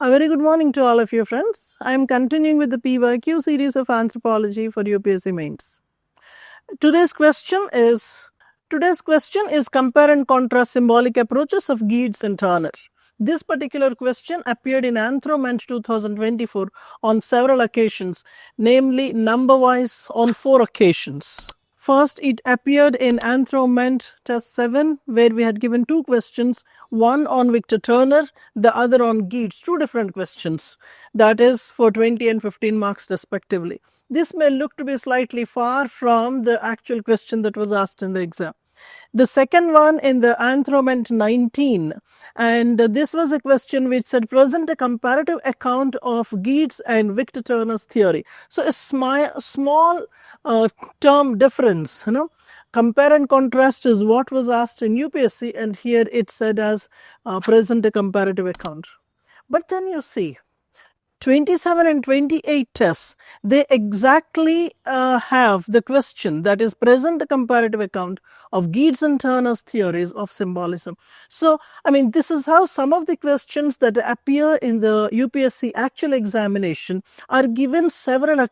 A very good morning to all of you friends. I am continuing with the PYQ series of Anthropology for UPSC Mains. Today's question is compare and contrast symbolic approaches of Geertz and Turner. This particular question appeared in AnthroMent 2024 on several occasions, namely number-wise on 4 occasions. First, it appeared in AnthroMent test 7, where we had given 2 questions, one on Victor Turner, the other on Geertz, 2 different questions, that is for 20 and 15 marks respectively. This may look to be slightly far from the actual question that was asked in the exam. The second one in the AnthroMent 19, and this was a question which said present a comparative account of Geertz and Victor Turner's theory. So a small term difference, compare and contrast is what was asked in UPSC, and here it said as present a comparative account. But then you see 27 and 28 tests, they exactly have the question that is present a comparative account of Geertz and Turner's theories of symbolism. So, this is how some of the questions that appear in the UPSC actual examination are given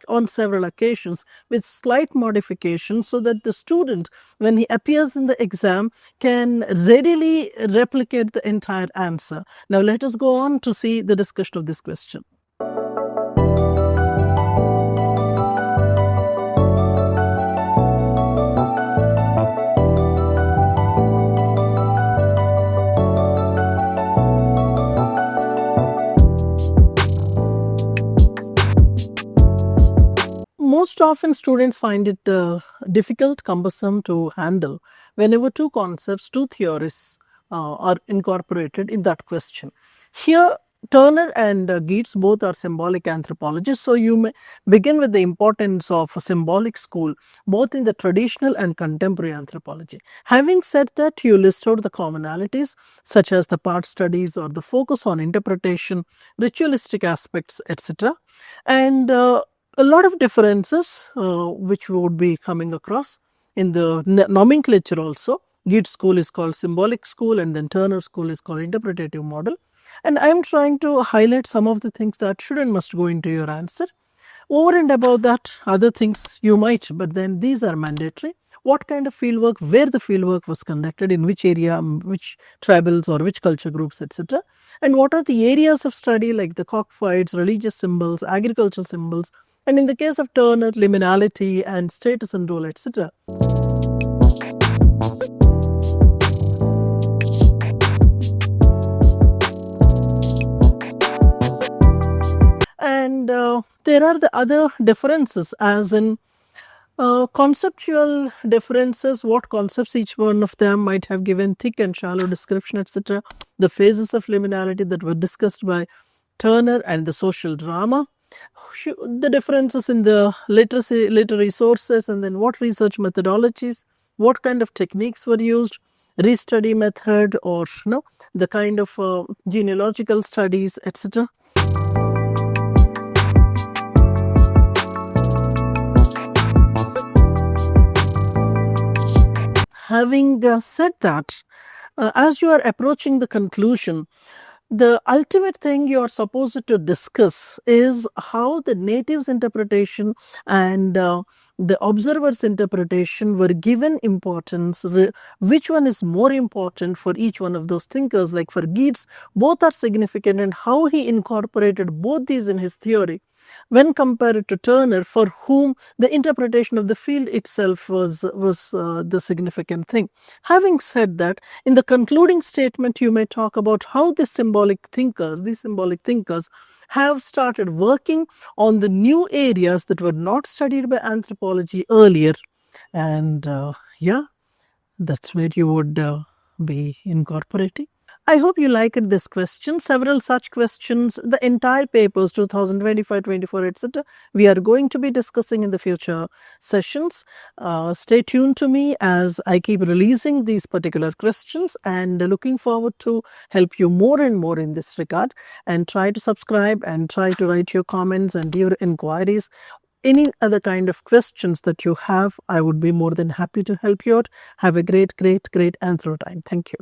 on several occasions with slight modifications, so that the student, when he appears in the exam, can readily replicate the entire answer. Now, let us go on to see the discussion of this question. Most often students find it difficult, cumbersome to handle whenever 2 concepts, 2 theories are incorporated in that question. Here Turner and Geertz both are symbolic anthropologists, so you may begin with the importance of a symbolic school both in the traditional and contemporary anthropology. Having said that, you list out the commonalities such as the part studies or the focus on interpretation, ritualistic aspects, etc. and a lot of differences which we would be coming across in the nomenclature also. Geertz school is called symbolic school, and then Turner school is called interpretative model. And I am trying to highlight some of the things that should and must go into your answer. Over and above that, other things you might, but then these are mandatory. What kind of fieldwork, where the fieldwork was conducted, in which area, which tribals or which culture groups, etc. And what are the areas of study like the cockfights, religious symbols, agricultural symbols, and in the case of Turner, liminality and status and role, etc. And there are the other differences, as in conceptual differences, what concepts each one of them might have given, thick and shallow description, etc. The phases of liminality that were discussed by Turner, and the social drama. The differences in the literary sources, and then what research methodologies, what kind of techniques were used, restudy method, or the kind of genealogical studies, etc. Having said that, as you are approaching the conclusion, the ultimate thing you are supposed to discuss is how the natives' interpretation and the observer's interpretation were given importance, which one is more important for each one of those thinkers. Like for Geertz, both are significant, and how he incorporated both these in his theory when compared to Turner, for whom the interpretation of the field itself was the significant thing. Having said that, in the concluding statement, you may talk about how these symbolic thinkers have started working on the new areas that were not studied by anthropology earlier. And that's where you would be incorporating. I hope you liked this question. Several such questions, the entire papers 2025, 24, etc. we are going to be discussing in the future sessions. Stay tuned to me as I keep releasing these particular questions, and looking forward to help you more and more in this regard. And try to subscribe and try to write your comments and your inquiries. Any other kind of questions that you have, I would be more than happy to help you out. Have a great anthro time. Thank you.